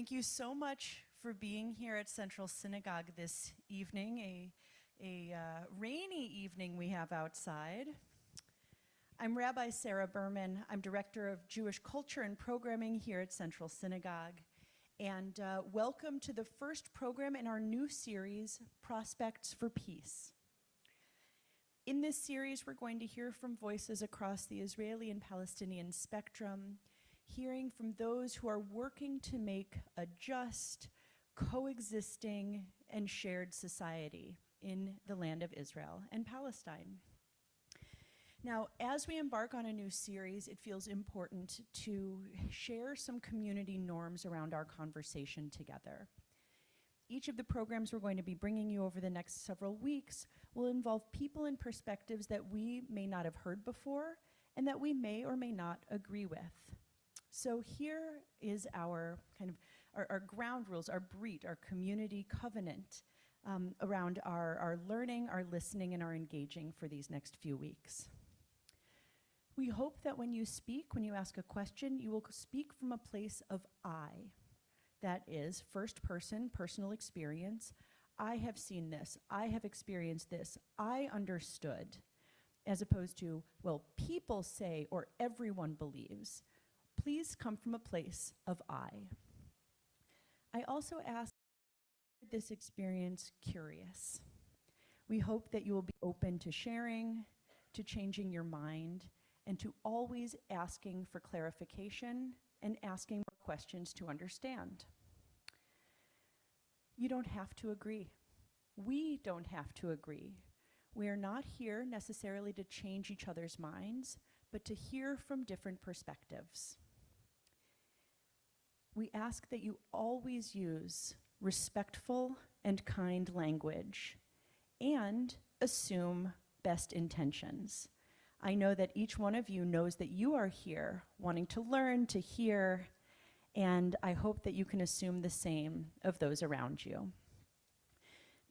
Thank you so much for being here at Central Synagogue this evening, a rainy evening we have outside. I'm Rabbi Sarah Berman. I'm Director of Jewish Culture and Programming here at Central Synagogue. And welcome to the first program in our new series, Prospects for Peace. In this series, we're going to hear from voices across the Israeli and Palestinian spectrum, hearing from those who are working to make a just, coexisting, and shared society in the land of Israel and Palestine. Now, as we embark on a new series, it feels important to share some community norms around our conversation together. Each of the programs we're going to be bringing you over the next several weeks will involve people and perspectives that we may not have heard before and that we may or may not agree with. So here is our ground rules, our BREAT, our community covenant around our learning, our listening, and our engaging for these next few weeks. We hope that when you speak, when you ask a question, you will speak from a place of I. That is first person, personal experience. I have seen this, I have experienced this, I understood, as opposed to, well, people say or everyone believes. Please come from a place of I. I also ask this experience curious. We hope that you will be open to sharing, to changing your mind, and to always asking for clarification and asking more questions to understand. You don't have to agree. We don't have to agree. We are not here necessarily to change each other's minds, but to hear from different perspectives. We ask that you always use respectful and kind language and assume best intentions. I know that each one of you knows that you are here wanting to learn, to hear, and I hope that you can assume the same of those around you.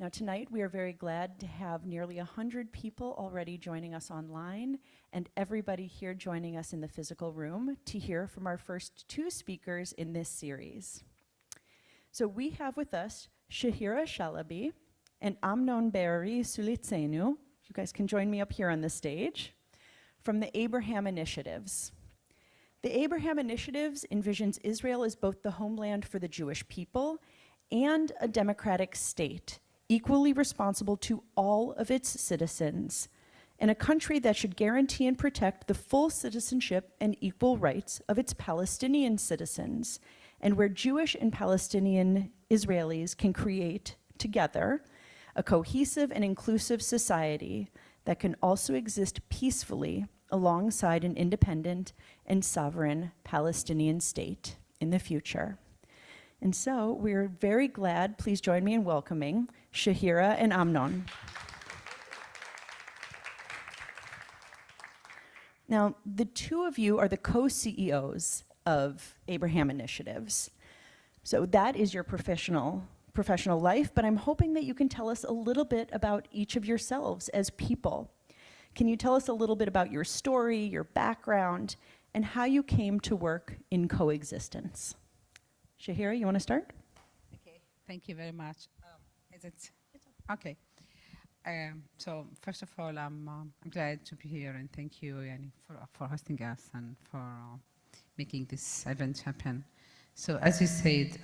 Now tonight we are very glad to have nearly 100 people already joining us online and everybody here joining us in the physical room to hear from our first two speakers in this series. So we have with us Shahira Shalaby and Amnon Sulitzeanu. You guys can join me up here on the stage, from the Abraham Initiatives. The Abraham Initiatives envisions Israel as both the homeland for the Jewish people and a democratic state, equally responsible to all of its citizens, and a country that should guarantee and protect the full citizenship and equal rights of its Palestinian citizens, and where Jewish and Palestinian-Israelis can create together a cohesive and inclusive society that can also exist peacefully alongside an independent and sovereign Palestinian state in the future. And so we're very glad, please join me in welcoming Shahira and Amnon. Now, the two of you are the co-CEOs of Abraham Initiatives. So that is your professional life, but I'm hoping that you can tell us a little bit about each of yourselves as people. Can you tell us a little bit about your story, your background, and how you came to work in coexistence? Shahira, you want to start? Okay, thank you very much. Is it? Okay. So first of all, I'm glad to be here, and thank you, Yani, for hosting us and for making this event happen. So as you said,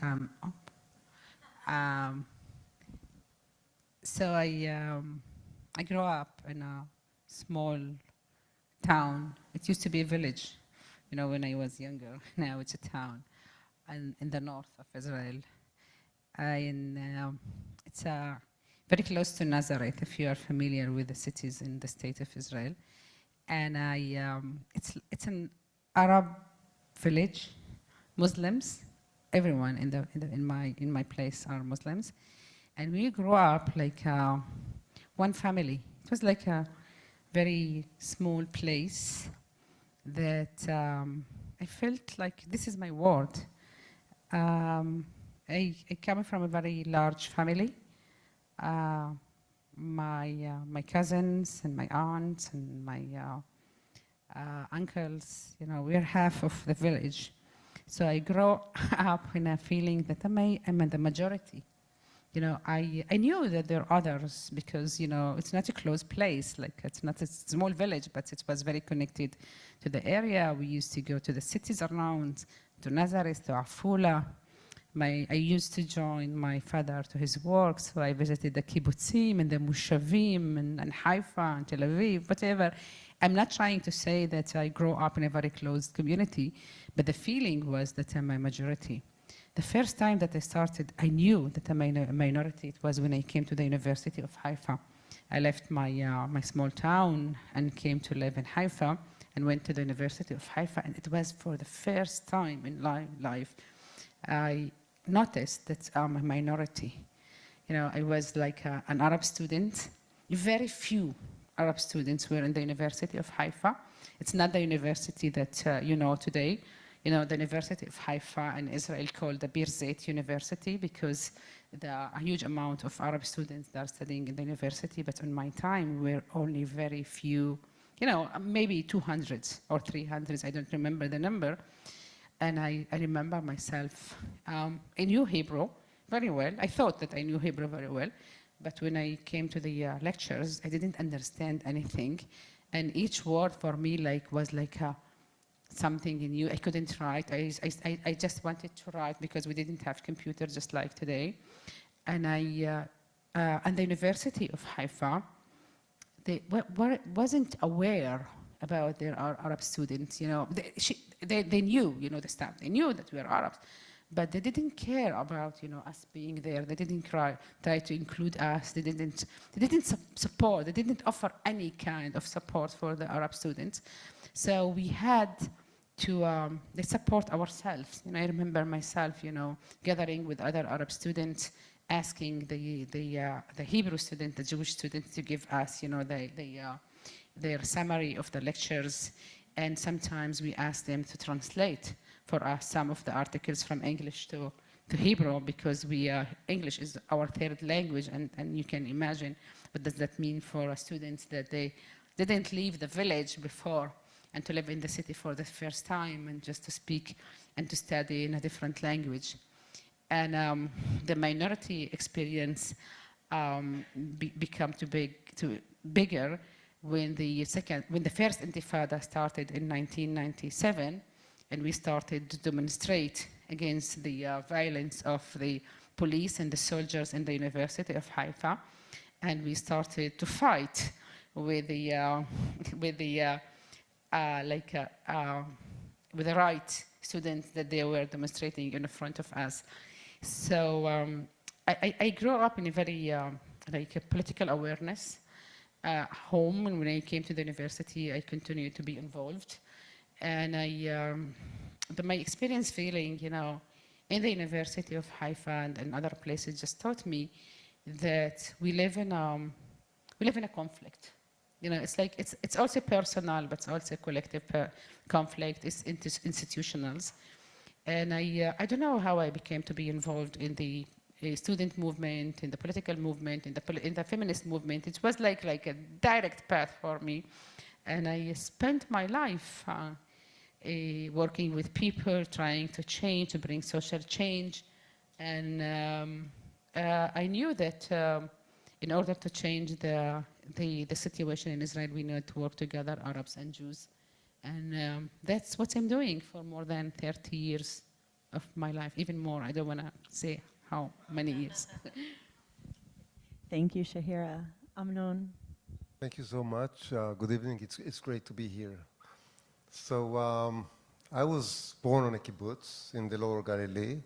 so I grew up in a small town. It used to be a village, you know, when I was younger. Now it's a town. And in the north of Israel. It's very close to Nazareth, if you are familiar with the cities in the state of Israel. And it's an Arab village, Muslims. Everyone in my place are Muslims, and we grew up like one family. It was like a very small place that I felt like this is my world. I come from a very large family. My cousins and my aunts and my uncles, you know, we're half of the village. So I grew up in a feeling that I'm in the majority. You know, I knew that there are others because, you know, it's not a closed place. Like, it's not a small village, but it was very connected to the area. We used to go to the cities around, to Nazareth, to Afula. I used to join my father to his work, so I visited the kibbutzim and the mushavim and Haifa and Tel Aviv, whatever. I'm not trying to say that I grew up in a very closed community, but the feeling was that I'm a majority. The first time that I started, I knew that I'm a minority. It was when I came to the University of Haifa. I left my small town and came to live in Haifa and went to the University of Haifa, and it was for the first time in life I noticed that I'm a minority. You know, I was like an Arab student. Very few Arab students were in the University of Haifa. It's not the university that you know today. You know, the University of Haifa in Israel called the Birzeit University because a huge amount of Arab students that are studying in the university, but in my time, we were only very few, you know, maybe 200 or 300, I don't remember the number. And I remember myself, I knew Hebrew very well. I thought that I knew Hebrew very well. But when I came to the lectures, I didn't understand anything. And each word for me was like something new. I couldn't write. I just wanted to write because we didn't have computers just like today. And and the University of Haifa, they wasn't aware about their Arab students. You know, they knew, you know, the staff. They knew that we were Arabs, but they didn't care about, you know, us being there. They didn't try to include us. They didn't support. They didn't offer any kind of support for the Arab students. So we had to support ourselves. You know, I remember myself, you know, gathering with other Arab students, asking the Hebrew student, the Jewish students, to give us, you know, their summary of the lectures, and sometimes we asked them to translate for us some of the articles from English to Hebrew because English is our third language, and you can imagine what does that mean for students that they didn't leave the village before and to live in the city for the first time and just to speak and to study in a different language. And the minority experience became bigger when the first Intifada started in 1997, and we started to demonstrate against the violence of the police and the soldiers in the University of Haifa, and we started to fight with the right students that they were demonstrating in front of us. So I grew up in a very political awareness. Home, and when I came to the university, I continued to be involved. And my experience feeling, you know, in the University of Haifa and other places just taught me that we live in a conflict. You know, it's like it's also personal, but it's also a collective conflict. It's institutional. And I don't know how I became to be involved in the student movement, in the political movement, in the feminist movement. It was like a direct path for me. And I spent my life working with people, trying to change, to bring social change. And I knew that in order to change the situation in Israel, we need to work together, Arabs and Jews. And that's what I'm doing for more than 30 years of my life, even more. I don't want to say how many years. Thank you, Shahira. Amnon. Thank you so much. Good evening. It's great to be here. So I was born on a kibbutz in the Lower Galilee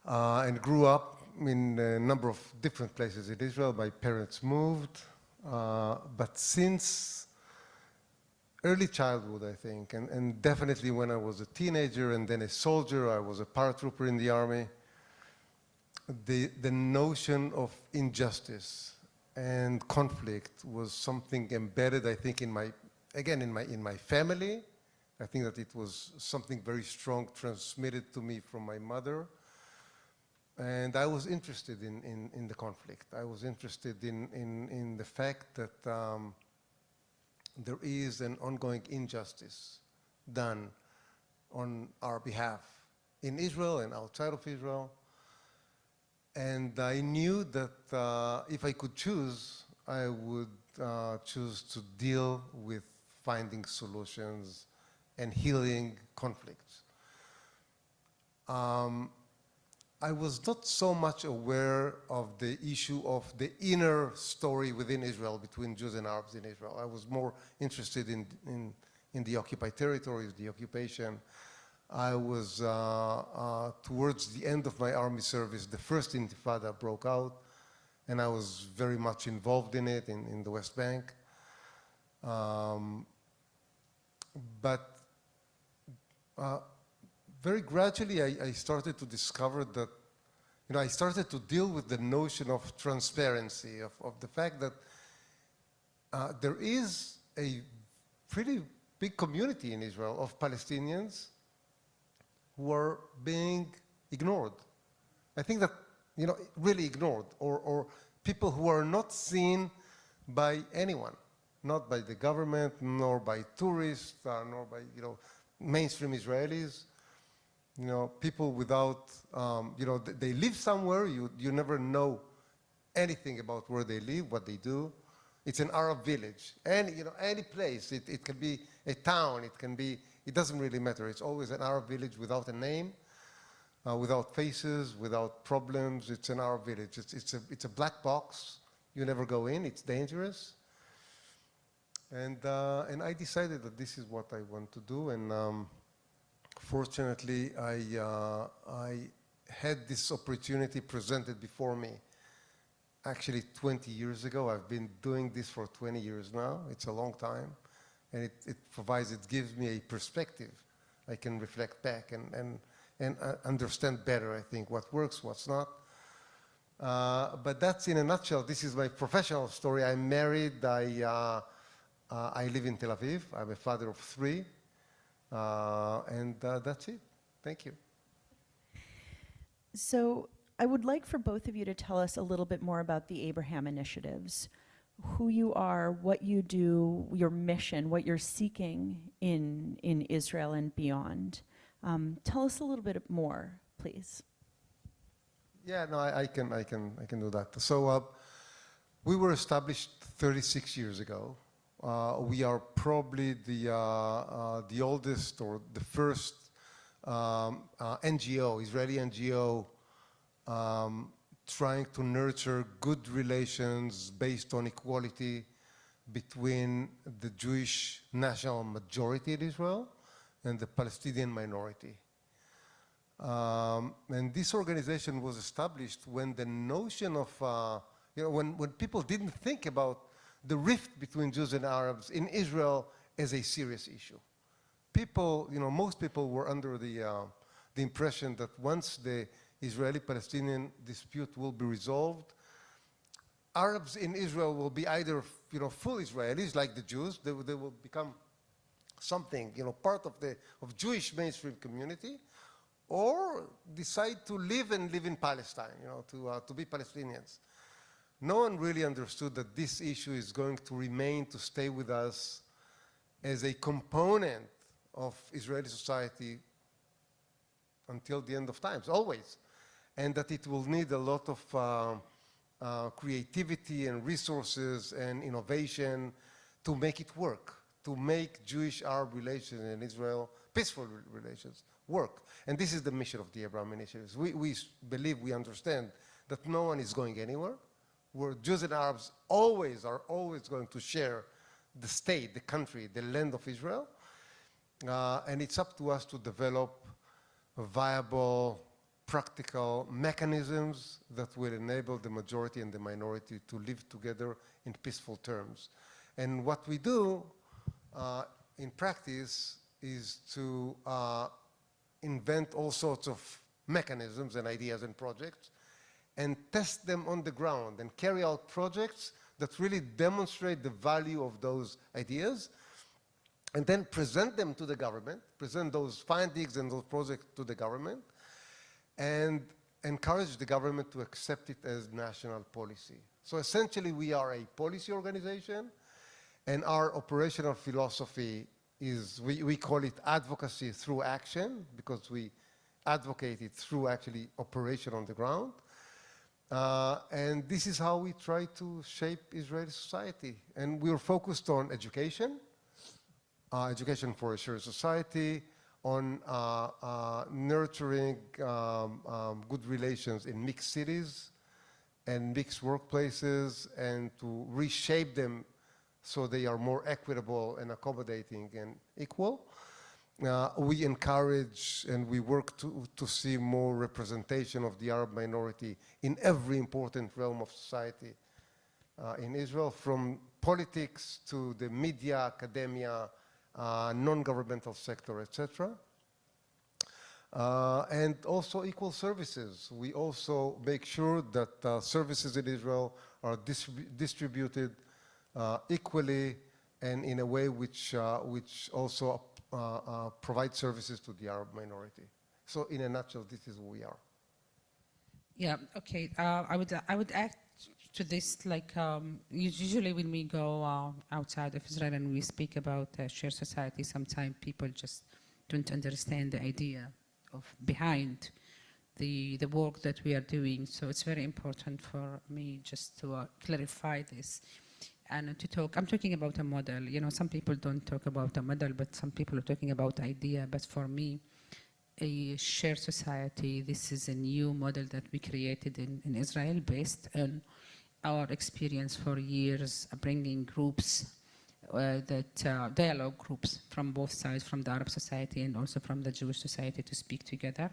and grew up in a number of different places in Israel. My parents moved, but since early childhood, I think, and definitely when I was a teenager and then a soldier, I was a paratrooper in the army, the notion of injustice and conflict was something embedded, I think, in my family. I think that it was something very strong transmitted to me from my mother. And I was interested in the conflict. I was interested in the fact that there is an ongoing injustice done on our behalf in Israel and outside of Israel. And I knew that if I could choose, I would choose to deal with finding solutions and healing conflicts. I was not so much aware of the issue of the inner story within Israel between Jews and Arabs in Israel. I was more interested in the occupied territories, the occupation. I was, towards the end of my army service, the first Intifada broke out, and I was very much involved in it in the West Bank. But very gradually, I started to discover that, I started to deal with the notion of transparency, of the fact that there is a pretty big community in Israel of Palestinians who are being ignored. I think that, really ignored, or people who are not seen by anyone, not by the government, nor by tourists, nor by, mainstream Israelis. People without, they live somewhere, you never know anything about where they live, what they do. It's an Arab village. Any place, it can be a town, it doesn't really matter. It's always an Arab village without a name, without faces, without problems. It's an Arab village. It's a black box. You never go in, it's dangerous. And I decided that this is what I want to do, and fortunately, I had this opportunity presented before me actually 20 years ago. I've been doing this for 20 years now. It's a long time, and it gives me a perspective. I can reflect back and understand better, I think, what works, what's not. But that's in a nutshell. This is my professional story. I'm married. I live in Tel Aviv. I'm a father of 3. And that's it. Thank you. So I would like for both of you to tell us a little bit more about the Abraham Initiatives, who you are, what you do, your mission, what you're seeking in Israel and beyond. Tell us a little bit more, please. Yeah, no, I can do that. So we were established 36 years ago. We are probably the oldest or the first NGO, Israeli NGO, trying to nurture good relations based on equality between the Jewish national majority in Israel and the Palestinian minority. And this organization was established when the notion of, when people didn't think about the rift between Jews and Arabs in Israel as a serious issue. People, most people were under the impression that once the Israeli-Palestinian dispute will be resolved, Arabs in Israel will be either, full Israelis, like the Jews, they will become something, part of Jewish mainstream community, or decide to live in Palestine, to be Palestinians. No one really understood that this issue is going to stay with us as a component of Israeli society until the end of times, always. And that it will need a lot of creativity and resources and innovation to make it work, to make Jewish-Arab relations in Israel, peaceful relations, work. And this is the mission of the Abraham Initiatives. We believe, we understand that no one is going anywhere. Where Jews and Arabs are always going to share the state, the country, the land of Israel. And it's up to us to develop viable, practical mechanisms that will enable the majority and the minority to live together in peaceful terms. And what we do in practice is to invent all sorts of mechanisms and ideas and projects and test them on the ground and carry out projects that really demonstrate the value of those ideas, and then present them to the government, present those findings and those projects to the government, and encourage the government to accept it as national policy. So essentially we are a policy organization, and our operational philosophy is, we call it advocacy through action, because we advocate it through actually operation on the ground. And this is how we try to shape Israeli society. And we're focused on education, education for a shared society, on nurturing good relations in mixed cities and mixed workplaces, and to reshape them so they are more equitable and accommodating and equal. We encourage and we work to see more representation of the Arab minority in every important realm of society in Israel, from politics to the media, academia, non-governmental sector, etc. And also equal services. We also make sure that services in Israel are distributed equally and in a way which also provide services to the Arab minority. So in a nutshell, this is who we are. Yeah, okay. I would add to this, like usually when we go outside of Israel and we speak about shared society, sometimes people just don't understand the idea of behind the work that we are doing. So it's very important for me just to clarify this. And to talk, I'm talking about a model. You know, some people don't talk about a model, but some people are talking about idea. But for me, a shared society, this is a new model that we created in Israel based on our experience for years, bringing groups, dialogue groups from both sides, from the Arab society and also from the Jewish society, to speak together.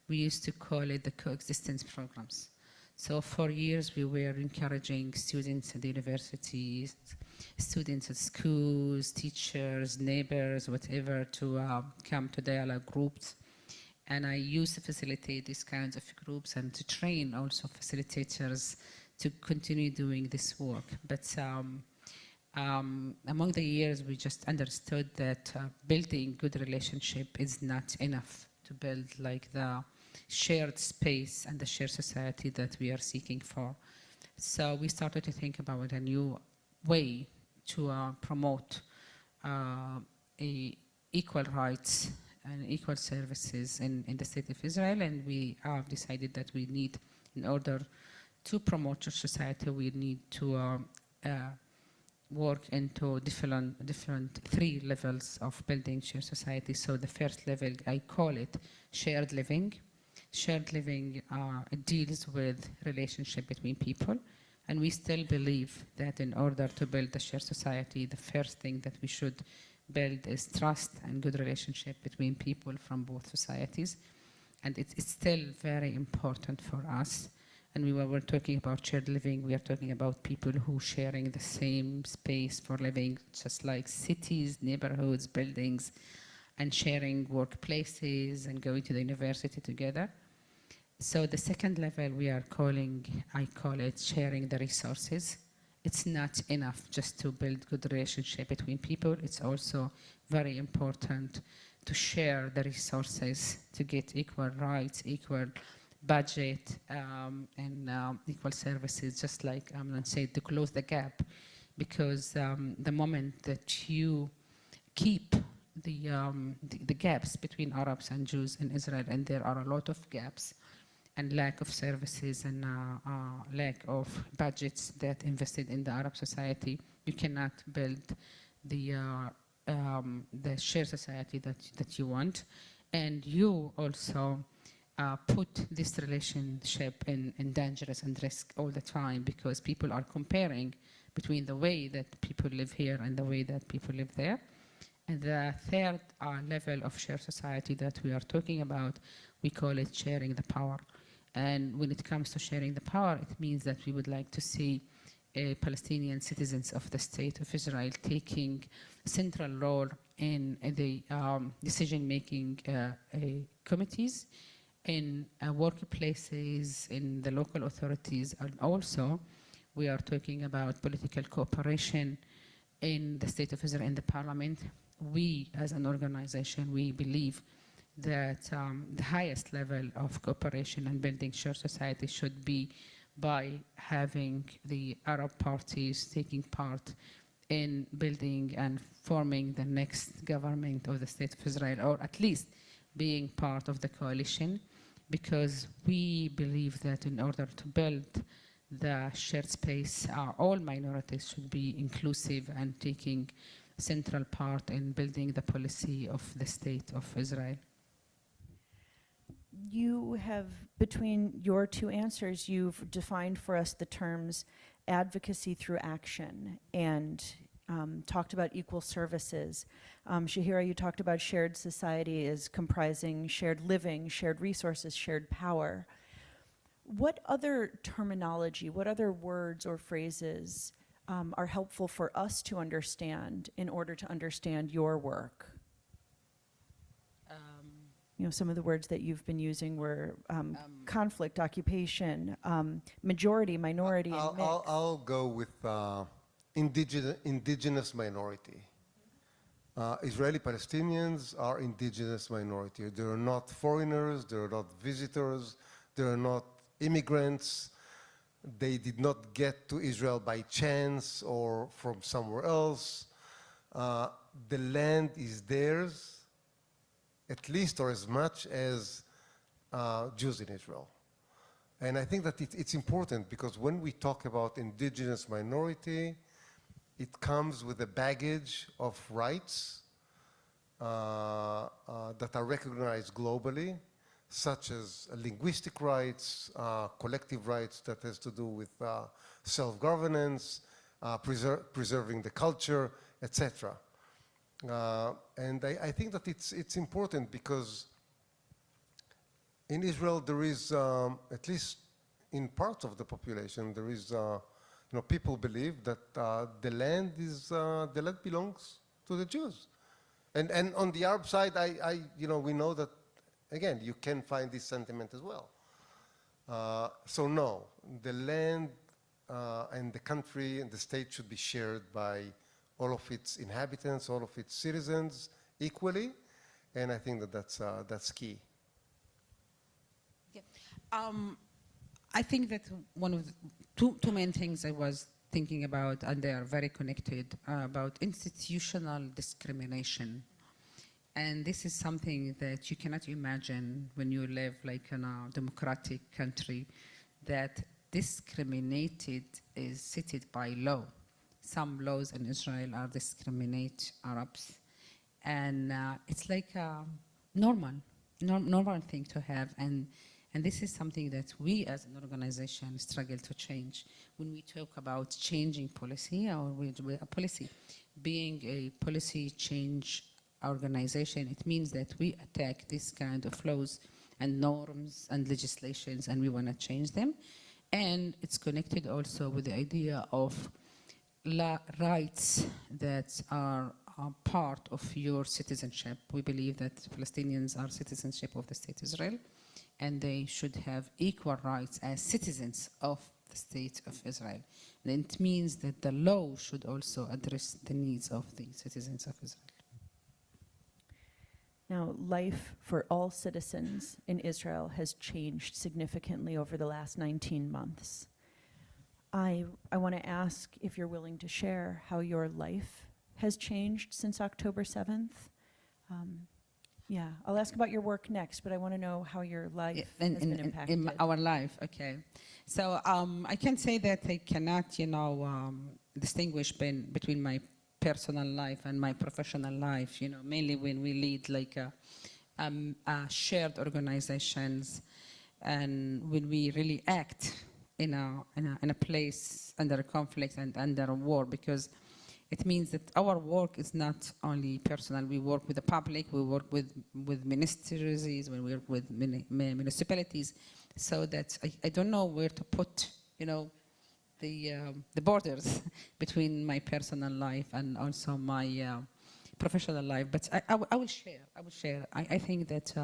We used to call it the coexistence programs. So for years, we were encouraging students at the universities, students at schools, teachers, neighbors, whatever, to come to dialogue groups. And I used to facilitate these kinds of groups and to train also facilitators to continue doing this work. But among the years, we just understood that building good relationship is not enough to build like the shared space and the shared society that we are seeking for. So we started to think about a new way to promote equal rights and equal services in the state of Israel. And we decided that we need, in order to promote our society, we need to work into different 3 levels of building shared society. So the first level, I call it shared living. Shared living deals with relationship between people, and we still believe that in order to build a shared society, the first thing that we should build is trust and good relationship between people from both societies, and it's still very important for us. And we're talking about shared living, we are talking about people who sharing the same space for living, just like cities, neighborhoods, buildings, and sharing workplaces and going to the university together. So the second level I call it sharing the resources. It's not enough just to build good relationship between people. It's also very important to share the resources to get equal rights, equal budget, and equal services, just like Amnon said, to close the gap. Because the moment that you keep the gaps between Arabs and Jews in Israel, and there are a lot of gaps and lack of services and lack of budgets that invested in the Arab society, you cannot build the shared society that you want. And you also put this relationship in dangerous and risk all the time, because people are comparing between the way that people live here and the way that people live there. And the third level of shared society that we are talking about, we call it sharing the power. And when it comes to sharing the power, it means that we would like to see Palestinian citizens of the state of Israel taking a central role in the decision-making committees, in workplaces, in the local authorities, and also we are talking about political cooperation in the state of Israel, in the parliament. We, as an organization, we believe that the highest level of cooperation and building shared society should be by having the Arab parties taking part in building and forming the next government of the State of Israel, or at least being part of the coalition, because we believe that in order to build the shared space, all minorities should be inclusive and taking central part in building the policy of the State of Israel. You have, between your two answers, you've defined for us the terms advocacy through action and talked about equal services. Shahira, you talked about shared society as comprising shared living, shared resources, shared power. What other terminology, what other words or phrases are helpful for us to understand in order to understand your work? You know, some of the words that you've been using were conflict, occupation, majority, minority, and mix. I'll go with indigenous minority. Israeli Palestinians are indigenous minority. They are not foreigners, they are not visitors, they are not immigrants. They did not get to Israel by chance or from somewhere else. The land is theirs, at least or as much as Jews in Israel. And I think that it's important because when we talk about indigenous minority, it comes with a baggage of rights that are recognized globally, such as linguistic rights, collective rights that has to do with self-governance, preserving the culture, etc. And I think that it's important because in Israel there is, at least in parts of the population, there is, people believe that the land belongs to the Jews. And on the Arab side, we know that, again, you can find this sentiment as well. So no, the land and the country and the state should be shared by all of its inhabitants, all of its citizens equally, and I think that that's key. Yeah. I think that one of the two main things I was thinking about, and they are very connected, about institutional discrimination. And this is something that you cannot imagine when you live like in a democratic country, that discriminated is set by law. Some laws in Israel are discriminate Arabs. And it's like a normal thing to have. And this is something that we as an organization struggle to change. When we talk about changing policy, or a policy, being a policy change organization, it means that we attack this kind of laws and norms and legislations, and we want to change them. And it's connected also with the idea of rights that are part of your citizenship. We believe that Palestinians are citizenship of the State Israel, and they should have equal rights as citizens of the State of Israel. And it means that the law should also address the needs of the citizens of Israel. Now, life for all citizens in Israel has changed significantly over the last 19 months. I want to ask if you're willing to share how your life has changed since October 7th. Yeah, I'll ask about your work next, but I want to know how your life has been impacted. In our life, okay. So I can say that I cannot, distinguish between my personal life and my professional life, mainly when we lead like shared organizations and when we really act in a place under a conflict and under a war, because it means that our work is not only personal. We work with the public, we work with ministries, we work with municipalities, so that I don't know where to put, the borders between my personal life and also my professional life. But I will share. I think that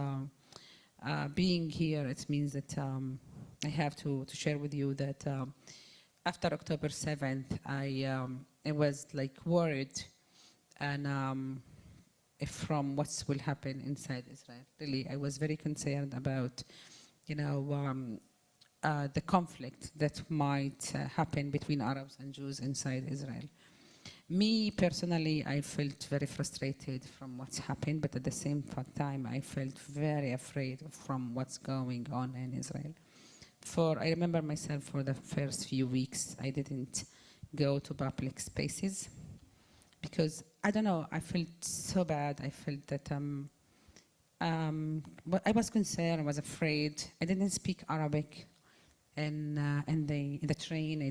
being here, it means that I have to share with you that after October 7th, I was like worried and from what will happen inside Israel. Really, I was very concerned about, the conflict that might happen between Arabs and Jews inside Israel. Me personally, I felt very frustrated from what's happened, but at the same time, I felt very afraid from what's going on in Israel. I remember myself for the first few weeks, I didn't go to public spaces because, I don't know, I felt so bad. I felt that but I was concerned, I was afraid. I didn't speak Arabic. And in the train, I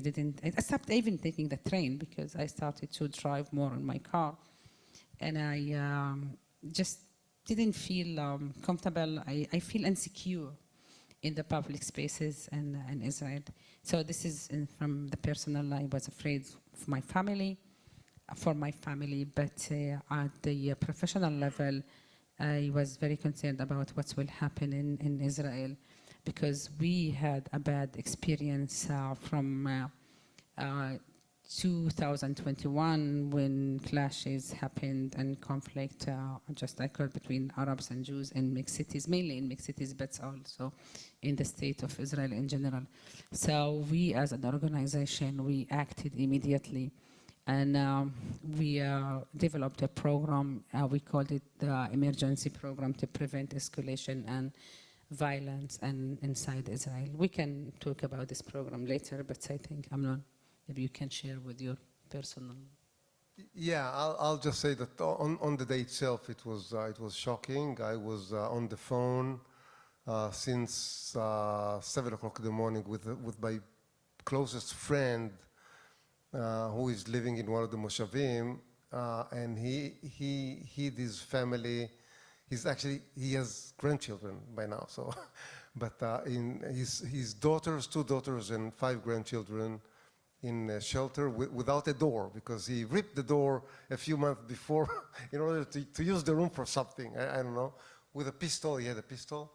stopped even taking the train because I started to drive more in my car. And I just didn't feel comfortable. I feel insecure in the public spaces in Israel. So this is from the personal. I was afraid for my family, but at the professional level, I was very concerned about what will happen in Israel, because we had a bad experience from 2021 when clashes happened and conflict just occurred between Arabs and Jews in mixed cities, mainly in mixed cities, but also in the state of Israel in general. So we as an organization, we acted immediately. And we developed a program, we called it the Emergency Program to Prevent Escalation and Violence inside Israel. We can talk about this program later, but I think, Amnon, maybe you can share with your personal. Yeah, I'll just say that on the day itself, it was shocking. I was on the phone since 7 o'clock in the morning with my closest friend, who is living in one of the moshavim, and his family, he has grandchildren by now, so, but in his daughters, 2 daughters and 5 grandchildren in a shelter without a door, because he ripped the door a few months before in order to use the room for something, I don't know, with a pistol. He had a pistol.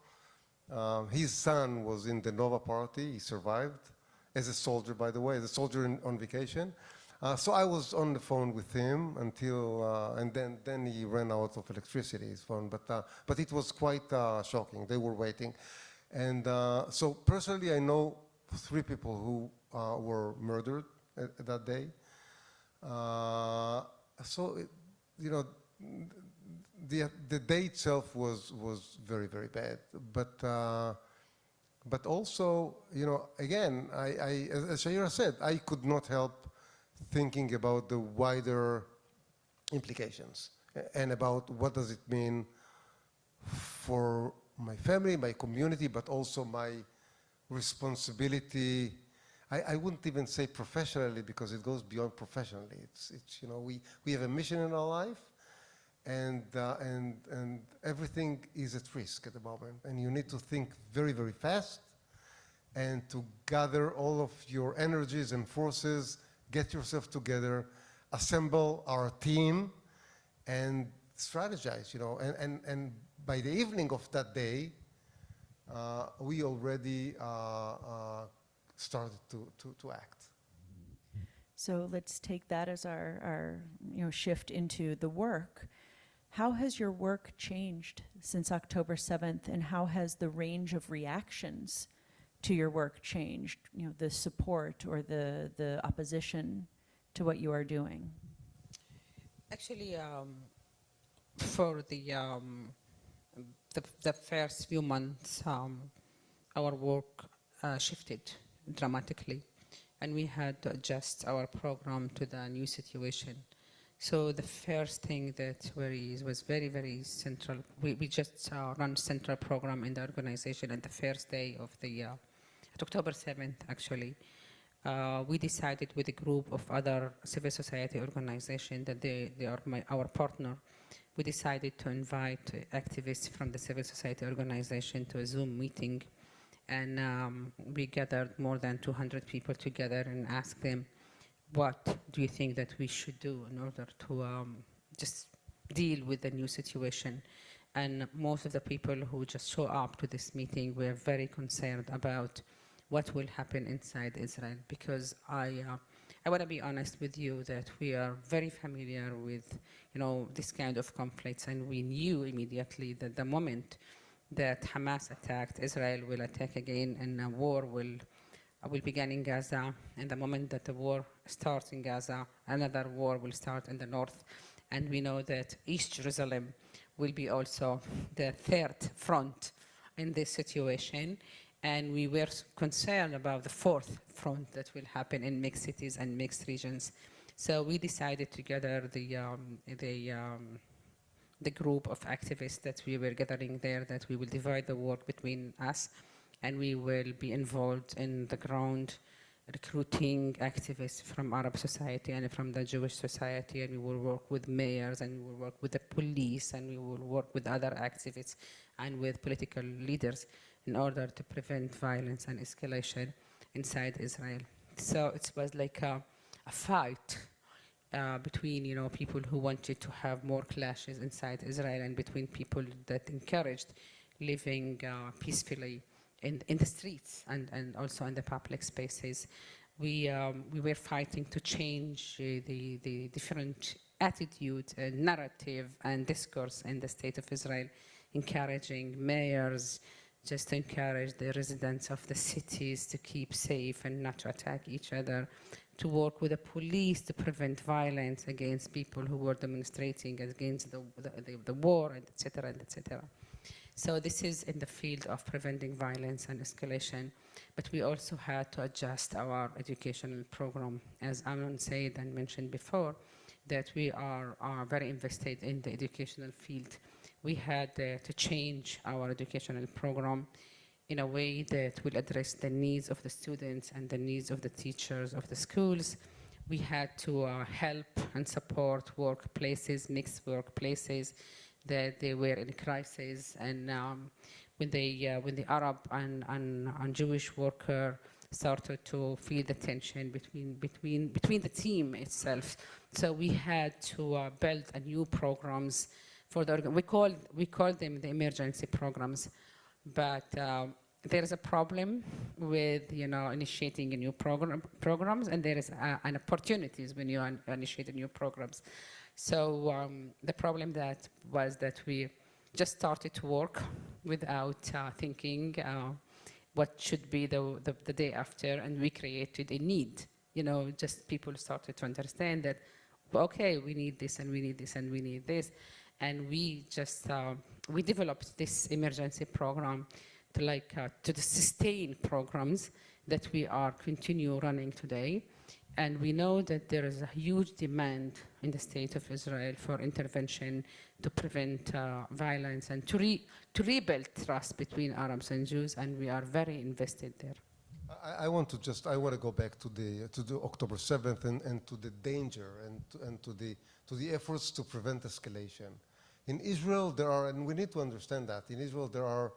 His son was in the Nova Party. He survived. As a soldier, by the way, as a soldier on vacation. So I was on the phone with him until, and then he ran out of electricity, his phone. But it was quite shocking. They were waiting. And so personally, I know 3 people who were murdered that day. The day itself was very, very bad. But also, again, as Shahira said, I could not help thinking about the wider implications and about what does it mean for my family, my community, but also my responsibility. I wouldn't even say professionally, because it goes beyond professionally. It's we have a mission in our life, and everything is at risk at the moment, and you need to think very, very fast and to gather all of your energies and forces, get yourself together, assemble our team, and strategize, and by the evening of that day, we already started to act. So let's take that as our shift into the work. How has your work changed since October 7th, and how has the range of reactions to your work changed? The support or the opposition to what you are doing? Actually, for the first few months, our work shifted dramatically, and we had to adjust our program to the new situation. So the first thing that was very, very central, we just run central program in the organization, and the first day of the at October 7th, actually, we decided with a group of other civil society organizations that they are our partner. We decided to invite activists from the civil society organization to a Zoom meeting, and we gathered more than 200 people together and asked them, what do you think that we should do in order to just deal with the new situation? And most of the people who just show up to this meeting were very concerned about what will happen inside Israel, because I want to be honest with you that we are very familiar with this kind of conflicts, and we knew immediately that the moment that Hamas attacked, Israel will attack again, and a war will will begin in Gaza, and the moment that the war starts in Gaza, another war will start in the north. And we know that East Jerusalem will be also the third front in this situation. And we were concerned about the fourth front that will happen in mixed cities and mixed regions. So we decided together, the group of activists that we were gathering there, that we will divide the work between us, and we will be involved in the ground recruiting activists from Arab society and from the Jewish society, and we will work with mayors, and we will work with the police, and we will work with other activists and with political leaders in order to prevent violence and escalation inside Israel. So it was like a fight between, you know, people who wanted to have more clashes inside Israel, and between people that encouraged living peacefully in the streets and also in the public spaces. We were fighting to change the different attitude, narrative, and discourse in the state of Israel, encouraging mayors just to encourage the residents of the cities to keep safe and not to attack each other, to work with the police to prevent violence against people who were demonstrating against the war, and et cetera, and et cetera. So this is in the field of preventing violence and escalation, but we also had to adjust our educational program. As Amnon said and mentioned before, that we are very invested in the educational field. We had to change our educational program in a way that will address the needs of the students and the needs of the teachers of the schools. We had to help and support workplaces, mixed workplaces, that they were in crisis, and when the Arab and Jewish worker started to feel the tension between the team itself. So we had to build a new programs for the we call them the emergency programs, but there is a problem with, you know, initiating a new programs, and there is an opportunities when you initiate new programs. So the problem that was that we just started to work without thinking what should be the day after, and we created a need. You know, just people started to understand that, okay, we need this, and we need this, and we need this, and we just we developed this emergency program to the sustain programs that we are continue running today. And we know that there is a huge demand in the state of Israel for intervention to prevent violence and to rebuild trust between Arabs and Jews, and we are very invested there. I want to go back to the October 7th and to the danger and to the efforts to prevent escalation. In Israel, and we need to understand that, in Israel there are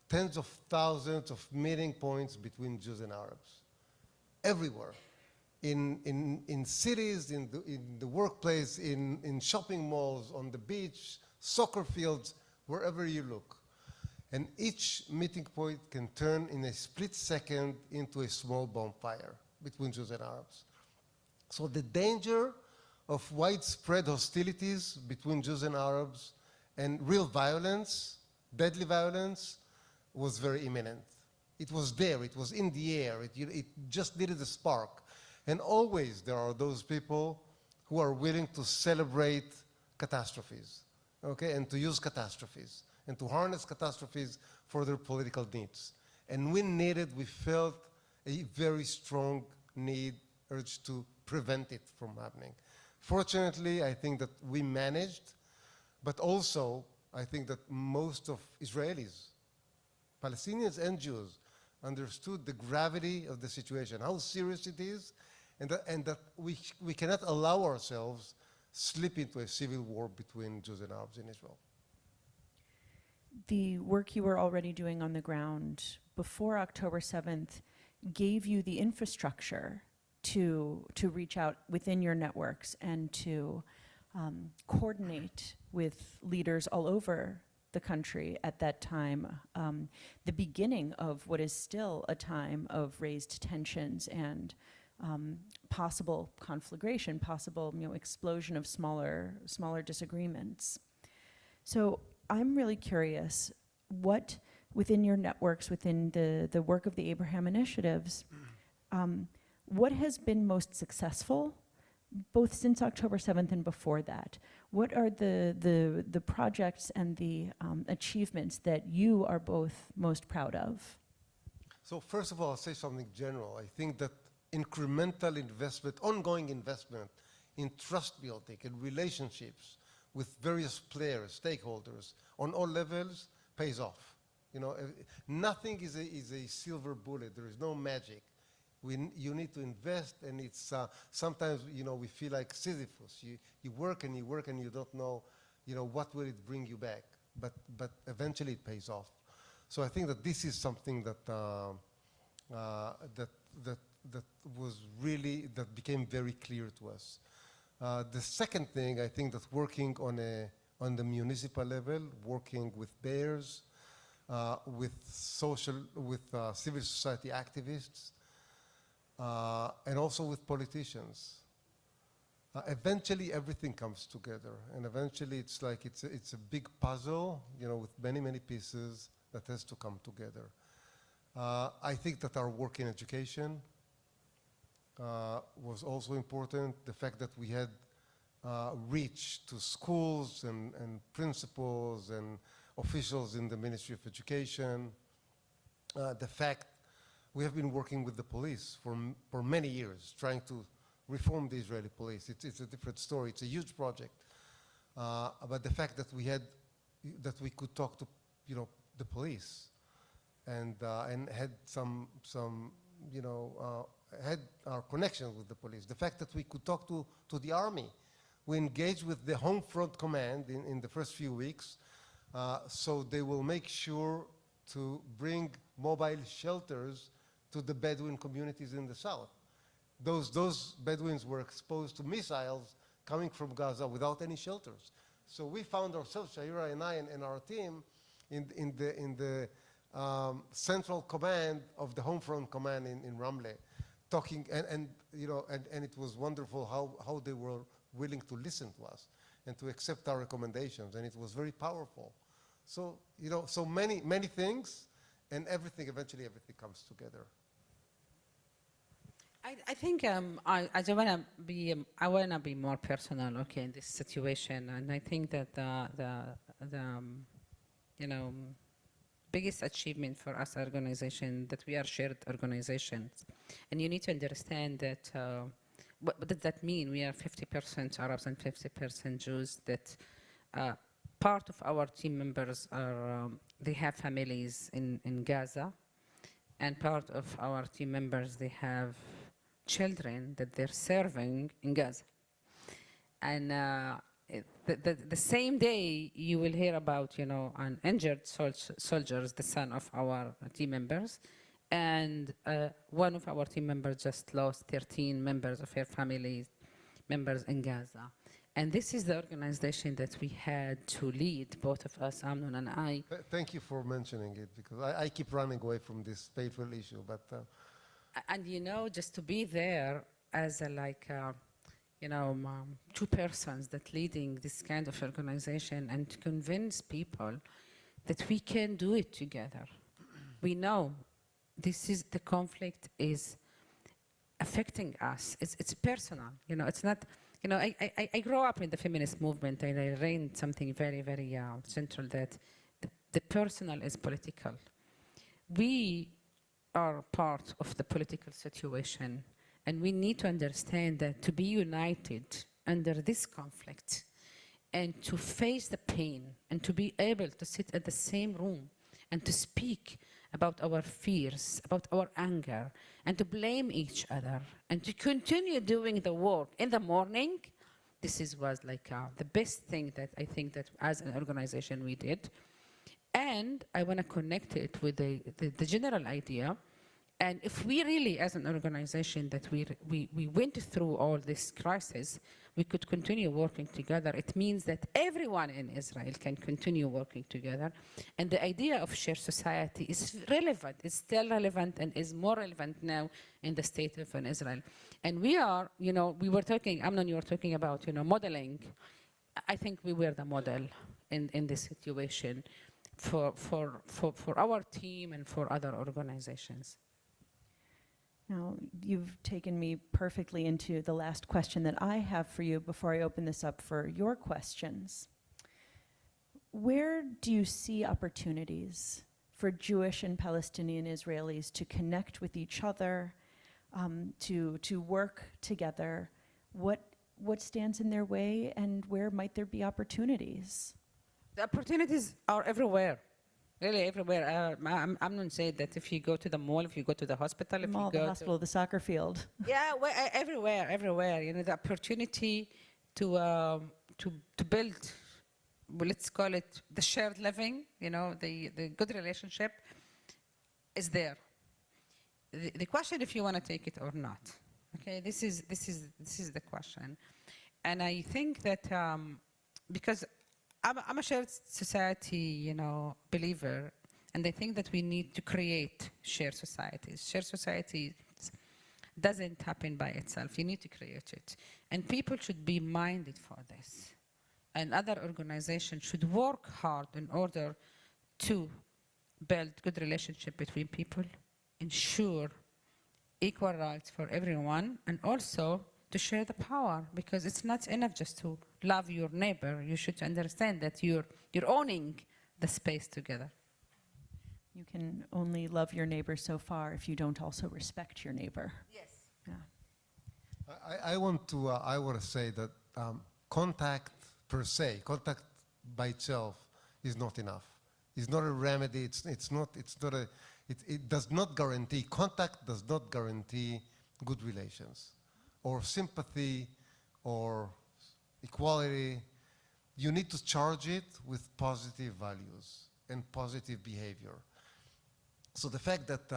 tens of thousands of meeting points between Jews and Arabs, everywhere. In cities, in the workplace, in shopping malls, on the beach, soccer fields, wherever you look. And each meeting point can turn in a split second into a small bonfire between Jews and Arabs. So the danger of widespread hostilities between Jews and Arabs and real violence, deadly violence, was very imminent. It was there, it was in the air, it just needed a spark. And always there are those people who are willing to celebrate catastrophes, okay, and to use catastrophes, and to harness catastrophes for their political needs. And we felt a very strong urge to prevent it from happening. Fortunately, I think that we managed, but also I think that most of Israelis, Palestinians and Jews, understood the gravity of the situation, how serious it is, and that we cannot allow ourselves slip into a civil war between Jews and Arabs in Israel. The work you were already doing on the ground before October 7th gave you the infrastructure to reach out within your networks and to coordinate with leaders all over the country at that time, the beginning of what is still a time of raised tensions and possible conflagration, possible explosion of smaller disagreements. So I'm really curious, what within your networks, within the work of the Abraham initiatives, what has been most successful, both since October 7th and before that? What are the projects and the achievements that you are both most proud of? So first of all, I'll say something general. I think that incremental investment, ongoing investment in trust building and relationships with various players, stakeholders, on all levels, pays off. You know, nothing is a silver bullet. There is no magic. You need to invest, and it's sometimes, you know, we feel like Sisyphus. You work and you work and you don't know, you know, what will it bring you back. But eventually it pays off. So I think that this is something that that became very clear to us. The second thing, I think that working on the municipal level, working with mayors, with civil society activists, and also with politicians. Eventually, everything comes together, and eventually, it's like it's a big puzzle, you know, with many pieces that has to come together. I think that our work in education was also important. The fact that we had reach to schools and principals and officials in the Ministry of Education. The fact we have been working with the police for many years, trying to reform the Israeli police. It's a different story. It's a huge project. But the fact that we could talk to, you know, the police and had some you know, had our connections with the police. The fact that we could talk to the army. We engaged with the Home Front Command in the first few weeks, so they will make sure to bring mobile shelters to the Bedouin communities in the south. Those Bedouins were exposed to missiles coming from Gaza without any shelters. So we found ourselves, Shahira and I and our team, in the central command of the Home Front Command in Ramle, talking, and you know, and it was wonderful how they were willing to listen to us and to accept our recommendations, and it was very powerful. So, you know, so many things, and eventually everything comes together. I think I don't want to be. I want to be more personal, okay, in this situation, and I think that the you know, biggest achievement for us organization that we are shared organizations, and you need to understand that. What does that mean? We are 50% Arabs and 50% Jews. That part of our team members are they have families in Gaza, and part of our team members they have children that they're serving in Gaza. And the same day you will hear about, you know, an injured soldiers, the son of our team members, and one of our team members just lost 13 members of her family members in Gaza. And this is the organization that we had to lead, both of us, Amnon and I. Thank you for mentioning it, because I keep running away from this painful issue. But and you know, just to be there as a you know, two persons that leading this kind of organization and to convince people that we can do it together. We know the conflict is affecting us. It's personal. You know, it's not. You know, I grew up in the feminist movement, and I learned something very central, that the personal is political. We are part of the political situation, and we need to understand that to be united under this conflict and to face the pain and to be able to sit at the same room and to speak about our fears, about our anger, and to blame each other and to continue doing the work in the morning, this was like the best thing that I think that as an organization we did. And I want to connect it with the general idea. And if we really, as an organization, that we went through all this crisis, we could continue working together. It means that everyone in Israel can continue working together. And the idea of shared society is relevant, it's still relevant, and is more relevant now in the state of Israel. And we are, you know, we were talking, Amnon, you were talking about, you know, modeling. I think we were the model in this situation for our team and for other organizations. Now, you've taken me perfectly into the last question that I have for you before I open this up for your questions. Where do you see opportunities for Jewish and Palestinian Israelis to connect with each other, to work together? What stands in their way, and where might there be opportunities? The opportunities are everywhere, really everywhere. Amnon said that if you go to the mall, if you go to the hospital, if Mall, you the go hospital, the soccer field. yeah, well, everywhere. You know, the opportunity to build, well, let's call it the shared living. You know, the good relationship is there. The question if you want to take it or not. Okay, this is the question, and I think that because I'm a shared society, you know, believer, and I think that we need to create shared societies. Shared societies doesn't happen by itself. You need to create it, and people should be minded for this, and other organizations should work hard in order to build good relationship between people, ensure equal rights for everyone, and also to share the power, because it's not enough just to love your neighbor. You should understand that you're owning the space together. You can only love your neighbor so far if you don't also respect your neighbor. Yes. Yeah. I want to say that contact per se, contact by itself, is not enough. It's not a remedy. It does not guarantee. Contact does not guarantee good relations, or sympathy, or equality. You need to charge it with positive values and positive behavior. So the fact that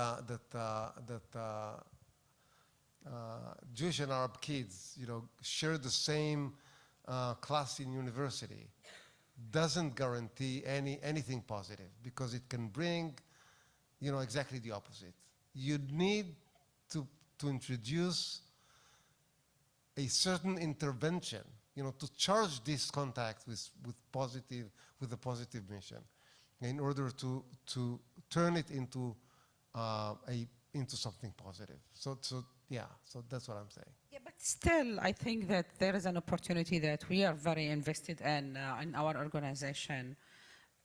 Jewish and Arab kids, you know, share the same class in university doesn't guarantee anything positive, because it can bring, you know, exactly the opposite. You need to introduce a certain intervention, you know, to charge this contact with a positive mission, in order to turn it into into something positive. So that's what I'm saying. Yeah, but still, I think that there is an opportunity that we are very invested in our organization,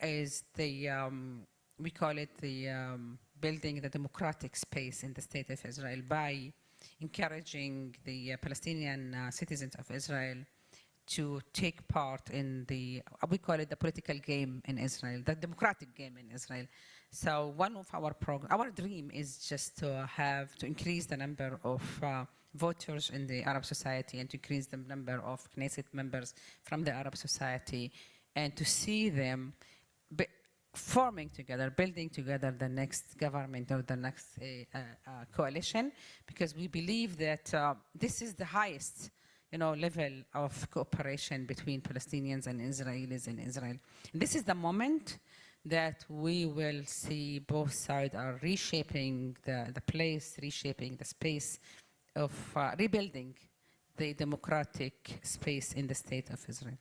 is the we call it the building the democratic space in the state of Israel by encouraging the Palestinian citizens of Israel to take part in we call it the political game in Israel, the democratic game in Israel. So one of our dream is just to increase the number of voters in the Arab society, and to increase the number of Knesset members from the Arab society, and to see them forming together, building together the next government or the next coalition, because we believe that this is the highest, you know, level of cooperation between Palestinians and Israelis in Israel. And this is the moment that we will see both sides are reshaping the place, reshaping the space of rebuilding the democratic space in the state of Israel.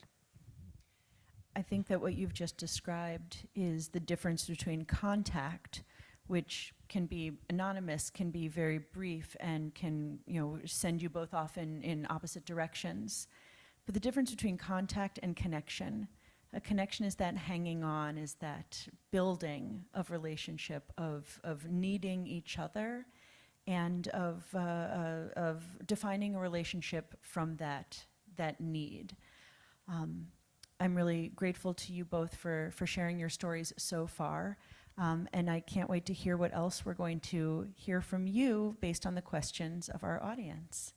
I think that what you've just described is the difference between contact, which can be anonymous, can be very brief, and can, you know, send you both off in opposite directions. But the difference between contact and connection, a connection is that hanging on, is that building of relationship, of needing each other, and of defining a relationship from that need. I'm really grateful to you both for sharing your stories so far. And I can't wait to hear what else we're going to hear from you based on the questions of our audience.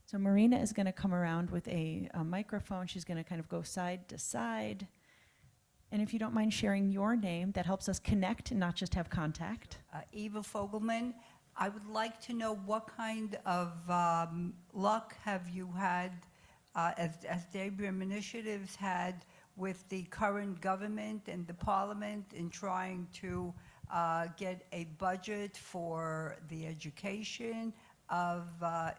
So Marina is going to come around with a microphone. She's going to kind of go side to side. And if you don't mind sharing your name, that helps us connect and not just have contact. Eva Fogelman, I would like to know what kind of luck have you had, as Deborah Initiatives had, with the current government and the parliament in trying to get a budget for the education of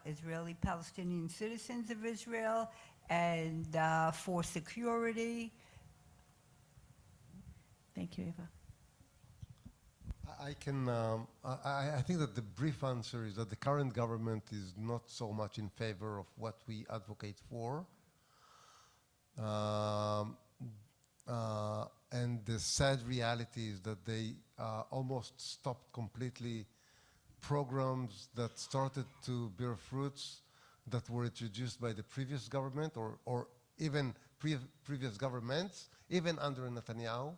Israeli Palestinian citizens of Israel, and for security? Thank you, Eva. I think that the brief answer is that the current government is not so much in favor of what we advocate for. And the sad reality is that they almost stopped completely programs that started to bear fruits that were introduced by the previous government or even previous governments, even under Netanyahu.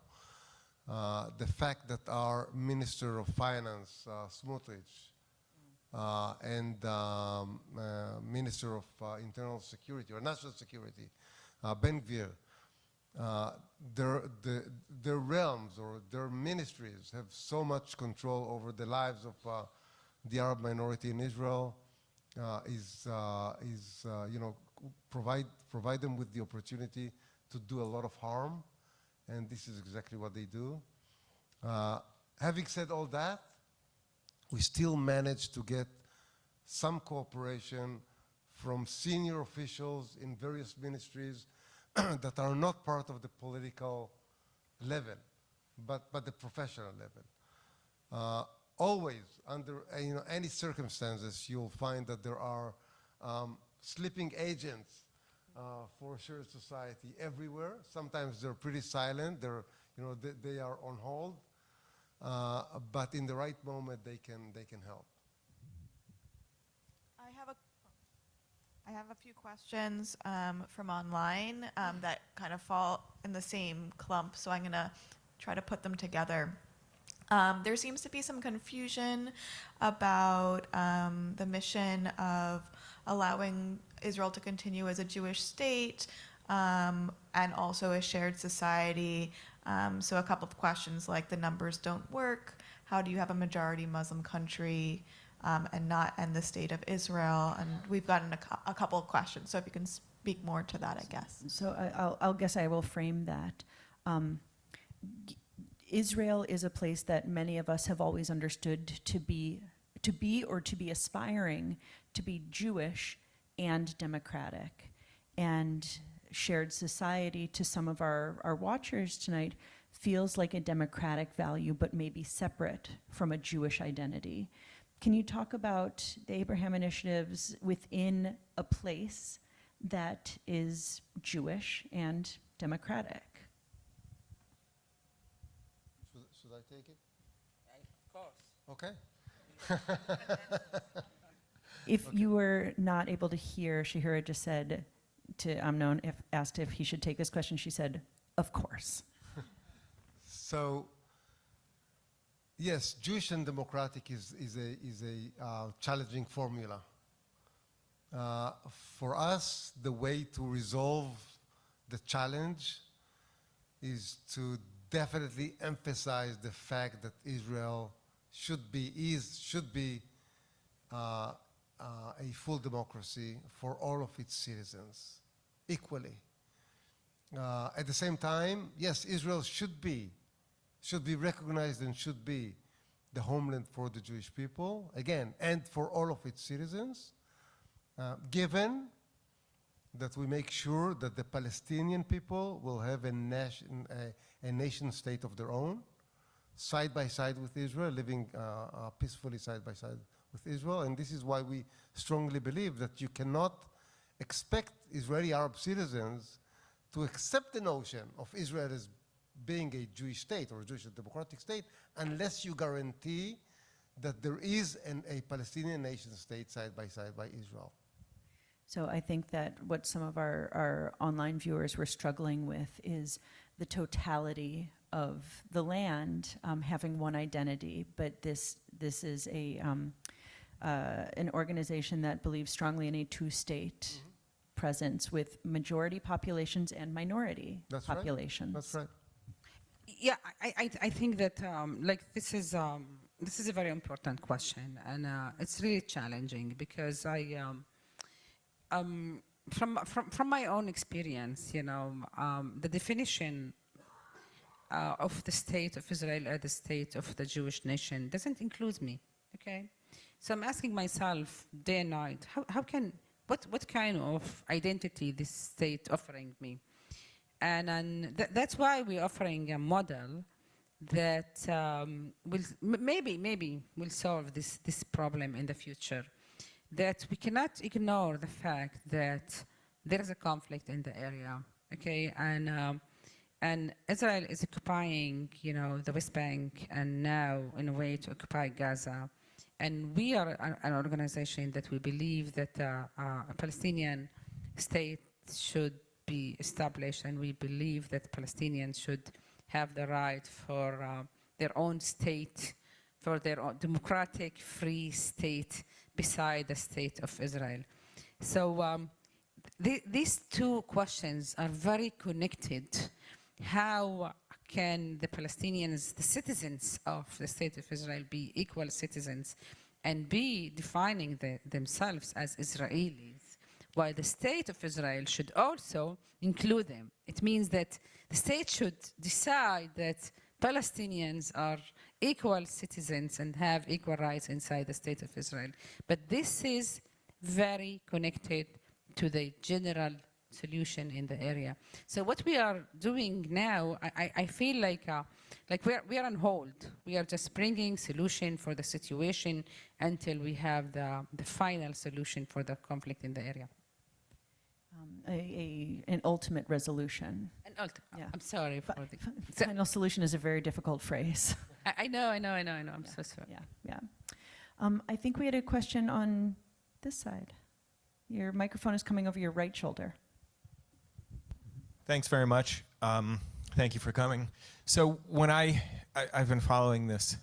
The fact that our Minister of Finance, Smotrich, and Minister of Internal Security or National Security, Ben Gvir, their realms or their ministries have so much control over the lives of the Arab minority in Israel, provide them with the opportunity to do a lot of harm, and this is exactly what they do. Having said all that, we still managed to get some cooperation from senior officials in various ministries that are not part of the political level, but the professional level. Always, under any circumstances, you'll find that there are sleeping agents for shared society everywhere. Sometimes they're pretty silent. They are on hold, but in the right moment, they can help. I have a few questions from online that kind of fall in the same clump, so I'm going to try to put them together. There seems to be some confusion about the mission of allowing Israel to continue as a Jewish state and also a shared society. So a couple of questions like the numbers don't work. How do you have a majority Muslim country and not end the state of Israel? And we've gotten a couple of questions. So if you can speak more to that, I guess. So I'll guess I will frame that. Israel is a place that many of us have always understood to be aspiring to be Jewish and democratic. And shared society, to some of our watchers tonight, feels like a democratic value, but maybe separate from a Jewish identity. Can you talk about the Abraham initiatives within a place that is Jewish and democratic? Should I take it? Of course. Okay. If you were not able to hear, Shahira just said to Amnon, asked if he should take this question, she said, of course. So, yes, Jewish and democratic is a challenging formula. For us, the way to resolve the challenge is to definitely emphasize the fact that Israel should be a full democracy for all of its citizens equally. At the same time, yes, Israel should be recognized and should be the homeland for the Jewish people, again, and for all of its citizens, given that we make sure that the Palestinian people will have a nation state of their own, side by side with Israel, living peacefully side by side with Israel. And this is why we strongly believe that you cannot expect Israeli Arab citizens to accept the notion of Israel as being a Jewish state or a Jewish and democratic state unless you guarantee that there is a Palestinian nation state side by Israel. So I think that what some of our online viewers were struggling with is the totality of the land having one identity, but this is an organization that believes strongly in a two-state presence with majority populations and minority populations. That's right. Yeah, I think that this is a very important question, and it's really challenging because from my own experience, the definition of the state of Israel as the state of the Jewish nation doesn't include me. Okay, so I'm asking myself day and night, what kind of identity this state offering me? And that's why we're offering a model that will maybe will solve this problem in the future. That we cannot ignore the fact that there is a conflict in the area, okay, and Israel is occupying, the West Bank, and now in a way to occupy Gaza. And we are an organization that we believe that a Palestinian state should be established, and we believe that Palestinians should have the right for their own state, for their own democratic, free state beside the state of Israel. So these two questions are very connected. How can the Palestinians, the citizens of the state of Israel, be equal citizens and be defining themselves as Israelis, while the state of Israel should also include them? It means that the state should decide that Palestinians are equal citizens and have equal rights inside the state of Israel. But this is very connected to the general solution in the area. So what we are doing now, I feel like we are on hold. We are just bringing solution for the situation until we have the final solution for the conflict in the area. An ultimate resolution. Yeah. I'm sorry for the Final solution is a very difficult phrase. I know. I'm so sorry. Yeah. I think we had a question on this side. Your microphone is coming over your right shoulder. Thanks very much. Thank you for coming. So when I've been following this,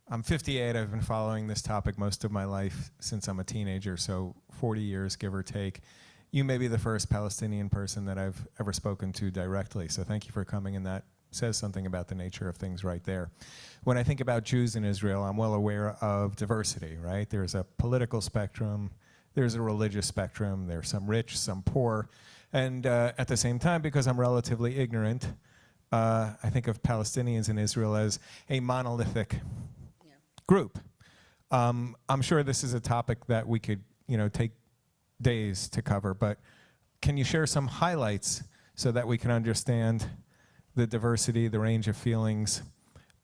I'm 58, I've been following this topic most of my life since I'm a teenager, so 40 years, give or take. You may be the first Palestinian person that I've ever spoken to directly, so thank you for coming, and that says something about the nature of things right there. When I think about Jews in Israel, I'm well aware of diversity, right? There's a political spectrum, there's a religious spectrum, there's some rich, some poor, and at the same time, because I'm relatively ignorant, I think of Palestinians in Israel as a monolithic group. I'm sure this is a topic that we could, take days to cover, but can you share some highlights so that we can understand the diversity, the range of feelings?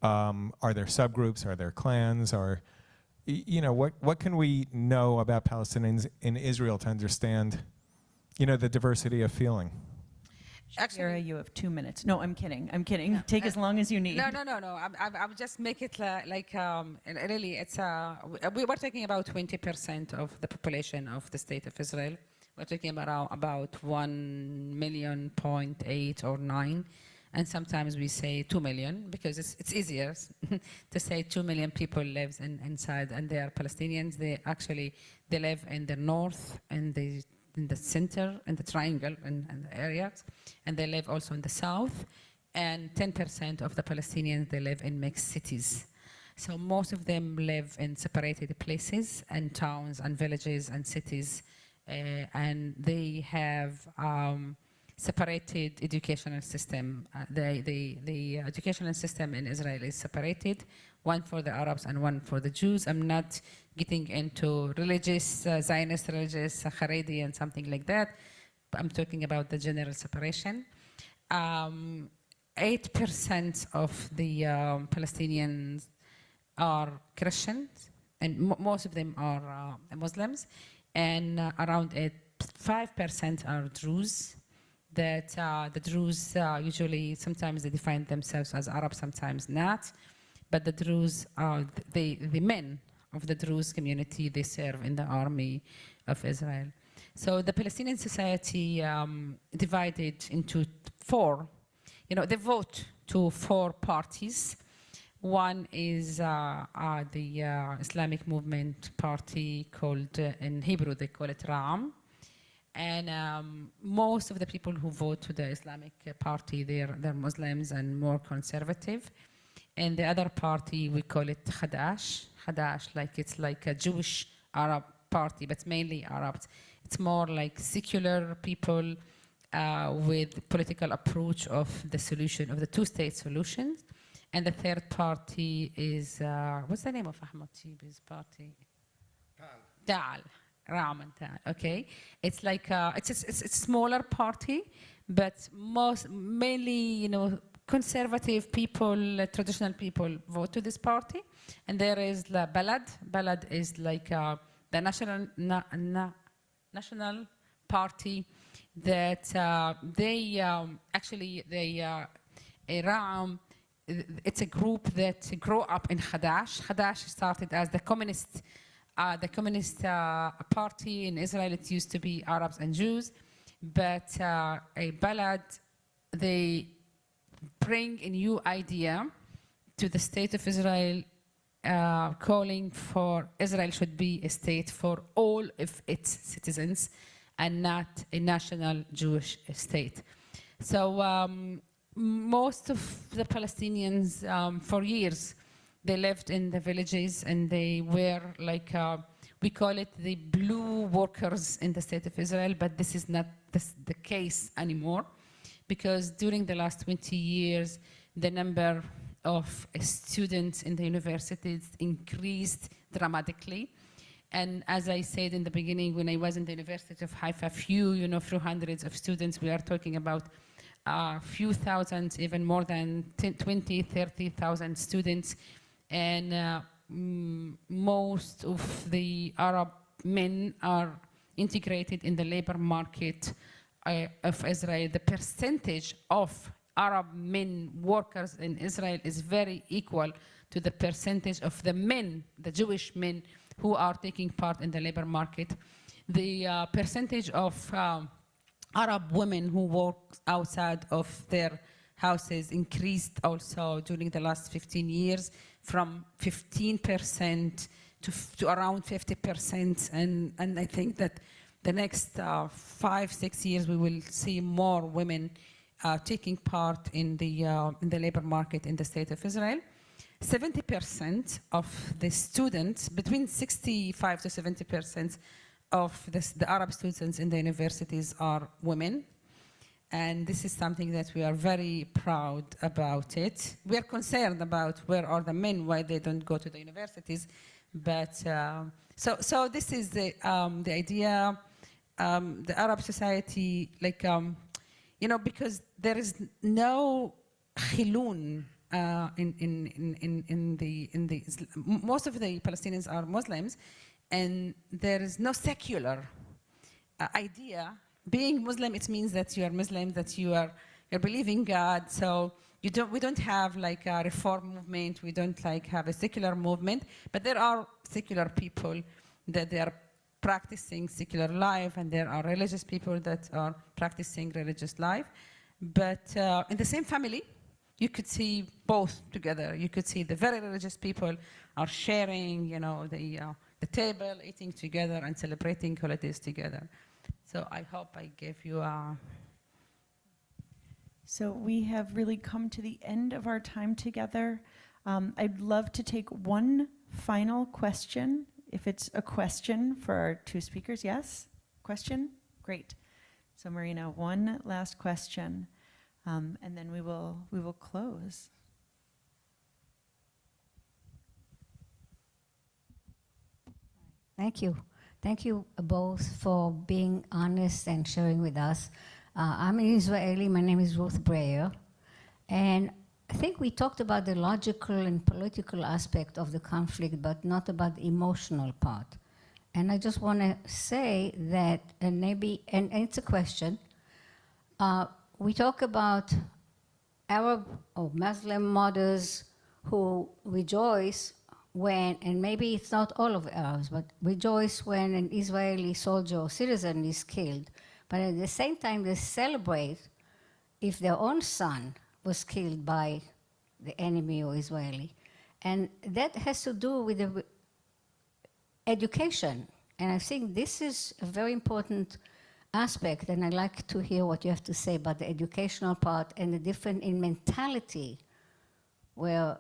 Are there subgroups? Are there clans? What can we know about Palestinians in Israel to understand, the diversity of feeling? Shahira, you have 2 minutes. No, I'm kidding. No, take as long as you need. No. I would just make it really, it's we were talking about 20% of the population of the state of Israel. We're talking about 1.8 million or 9, and sometimes we say 2 million because it's easier to say 2 million people live inside, and they are Palestinians. They live in the north and in the center, in the triangle, and the areas, and they live also in the south, and 10% of the Palestinians, they live in mixed cities. So most of them live in separated places, and towns, and villages, and cities, and they have separated educational system. The educational system in Israel is separated, one for the Arabs and one for the Jews. I'm not getting into religious, Zionist religious, Haredi and something like that. I'm talking about the general separation. 8% of the Palestinians are Christians, and most of them are Muslims, and around 5% are Druze. That the Druze usually, sometimes they define themselves as Arab, sometimes not. But the Druze are the men of the Druze community. They serve in the army of Israel. So the Palestinian society divided into 4. They vote to 4 parties. One is the Islamic Movement Party called, in Hebrew they call it Ra'am. And most of the people who vote to the Islamic Party, they're Muslims and more conservative. And the other party, we call it Hadash. Hadash, it's like a Jewish Arab party, but mainly Arabs. It's more like secular people with political approach of the solution, of the 2-state solution. And the third party is, what's the name of Ahmad Tibi's party? Ta'al. Ra'am, okay. It's like it's a smaller party, but mainly conservative people, traditional people vote to this party. And there is the Balad. Balad is like the national party that they it's a group that grew up in Hadash. Hadash started as the communist party in Israel. It used to be Arabs and Jews, but a Balad, they bring a new idea to the state of Israel, calling for Israel should be a state for all of its citizens and not a national Jewish state. So most of the Palestinians, for years, they lived in the villages and they were like, we call it the blue workers in the state of Israel, but this is not the case anymore, because during the last 20 years, the number of students in the universities increased dramatically. And as I said in the beginning, when I was in the University of Haifa, few hundreds of students, we are talking about a few thousands, even more than 20, 30,000 students. And most of the Arab men are integrated in the labor market of Israel. The percentage of Arab men workers in Israel is very equal to the percentage of the men, the Jewish men, who are taking part in the labor market. The percentage of Arab women who work outside of their houses increased also during the last 15 years from 15% to around 50%. And I think that the next 5-6 years we will see more women taking part in the labor market in the state of Israel. 70% of the students, between 65 to 70% of the Arab students in the universities are women. And this is something that we are very proud about it. We are concerned about where are the men, why they don't go to the universities. But so this is the idea. The Arab society, like, because there is no khilun most of the Palestinians are Muslims, and there is no secular idea. Being Muslim, it means that you are Muslim, that you're believing God. So we don't have like a reform movement. We don't like have a secular movement. But there are secular people that they are practicing secular life, and there are religious people that are practicing religious life. But in the same family, you could see both together. You could see the very religious people are sharing, the table, eating together and celebrating holidays together. So I hope I gave you a... So we have really come to the end of our time together. I'd love to take one final question, if it's a question for our two speakers. Yes? Question? Great. So Marina, one last question. And then we will close. Thank you. Thank you both for being honest and sharing with us. I'm an Israeli. My name is Ruth Breer. And I think we talked about the logical and political aspect of the conflict, but not about the emotional part. And I just want to say that, and it's a question, we talk about Arab or Muslim mothers who rejoice when, and maybe it's not all of the Arabs, but rejoice when an Israeli soldier or citizen is killed. But at the same time, they celebrate if their own son was killed by the enemy or Israeli. And that has to do with the education. And I think this is a very important aspect, and I'd like to hear what you have to say about the educational part and the difference in mentality, where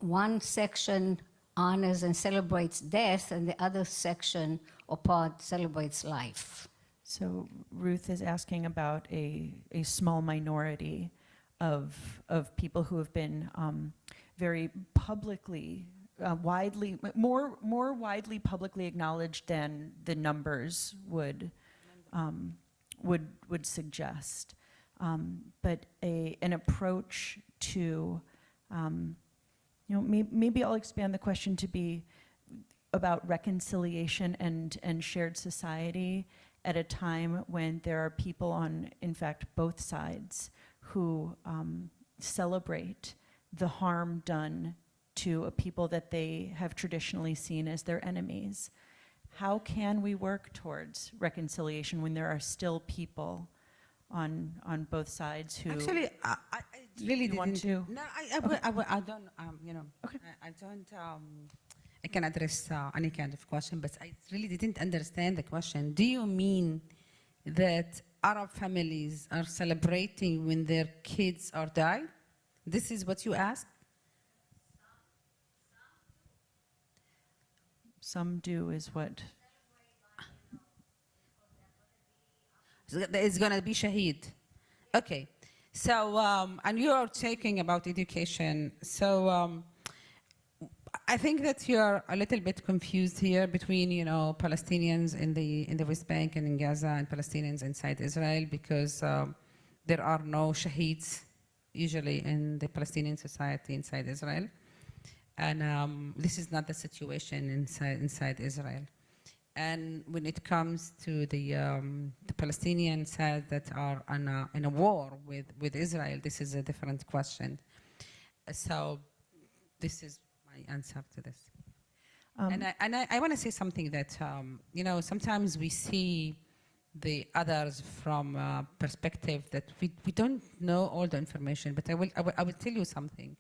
one section honors and celebrates death and the other section or part celebrates life. So Ruth is asking about a small minority of people who have been very publicly, more widely publicly acknowledged than the numbers would suggest. but an approach to, maybe I'll expand the question to be about reconciliation and shared society at a time when there are people on, in fact, both sides who celebrate the harm done to a people that they have traditionally seen as their enemies. How can we work towards reconciliation when there are still people on both sides who... Actually, I really didn't. Want to? No, Okay. I don't, Okay. I don't, I can address any kind of question, but I really didn't understand the question. Do you mean that Arab families are celebrating when their kids are died? This is what you asked? Some do is what... It's going to be Shaheed. Okay. So, and you are talking about education. So, I think that you are a little bit confused here between, Palestinians in the West Bank and in Gaza and Palestinians inside Israel, because there are no Shaheeds usually in the Palestinian society inside Israel. And this is not the situation inside Israel. And when it comes to the Palestinian side that are in a war with Israel, this is a different question. So this is my answer to this. And I want to say something that, sometimes we see the others from a perspective that we don't know all the information, but I will tell you something.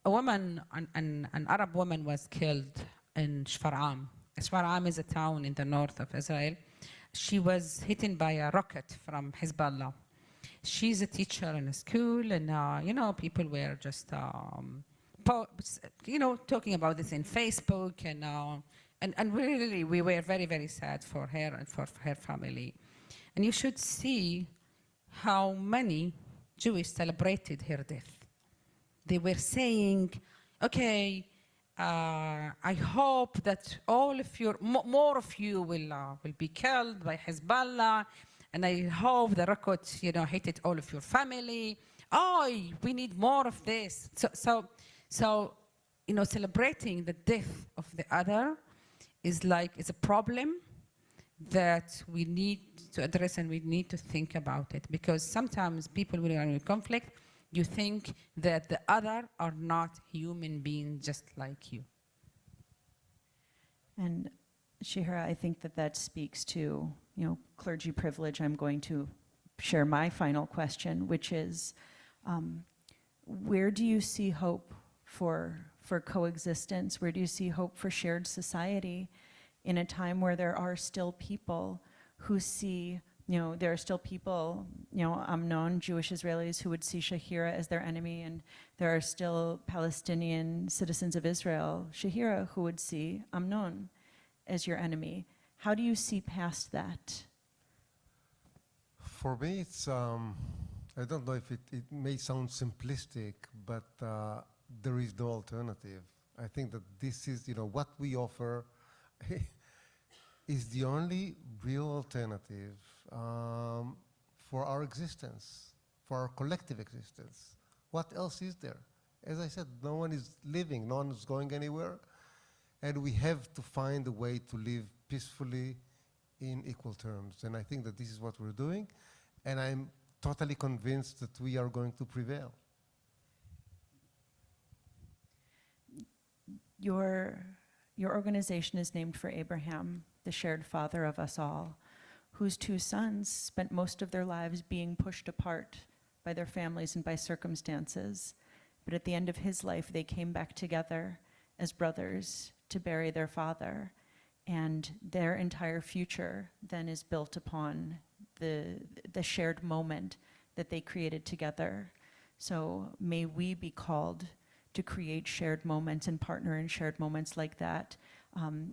A woman, an Arab woman was killed in Shfar'am. Shfar'am is a town in the north of Israel. She was hit by a rocket from Hezbollah. She's a teacher in a school, and people were just, talking about this in Facebook, and really we were very, very sad for her and for her family. And you should see how many Jewish celebrated her death. They were saying, okay, I hope that all of more of you will be killed by Hezbollah, and I hope the rocket, hit all of your family. Oh, we need more of this. So, celebrating the death of the other is it's a problem that we need to address, and we need to think about it, because sometimes people, when are in conflict, you think that the other are not human beings just like you. And Shahira, I think that speaks to, clergy privilege. I'm going to share my final question, which is, where do you see hope for coexistence? Where do you see hope for shared society in a time where there are still people who see, there are still people, Amnon, Jewish-Israelis, who would see Shahira as their enemy, and there are still Palestinian citizens of Israel, Shahira, who would see Amnon as your enemy. How do you see past that? For me, it's, I don't know if it may sound simplistic, but there is no alternative. I think that this is, what we offer is the only real alternative for our existence, for our collective existence. What else is there? As I said, no one is living, no one is going anywhere, and we have to find a way to live peacefully in equal terms. And I think that this is what we're doing, and I'm totally convinced that we are going to prevail. Your organization is named for Abraham, the shared father of us all, whose two sons spent most of their lives being pushed apart by their families and by circumstances. But at the end of his life, they came back together as brothers to bury their father. And their entire future then is built upon the shared moment that they created together. So may we be called to create shared moments and partner in shared moments like that,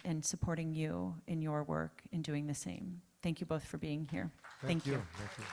and supporting you in your work in doing the same. Thank you both for being here. Thank you. Thank you.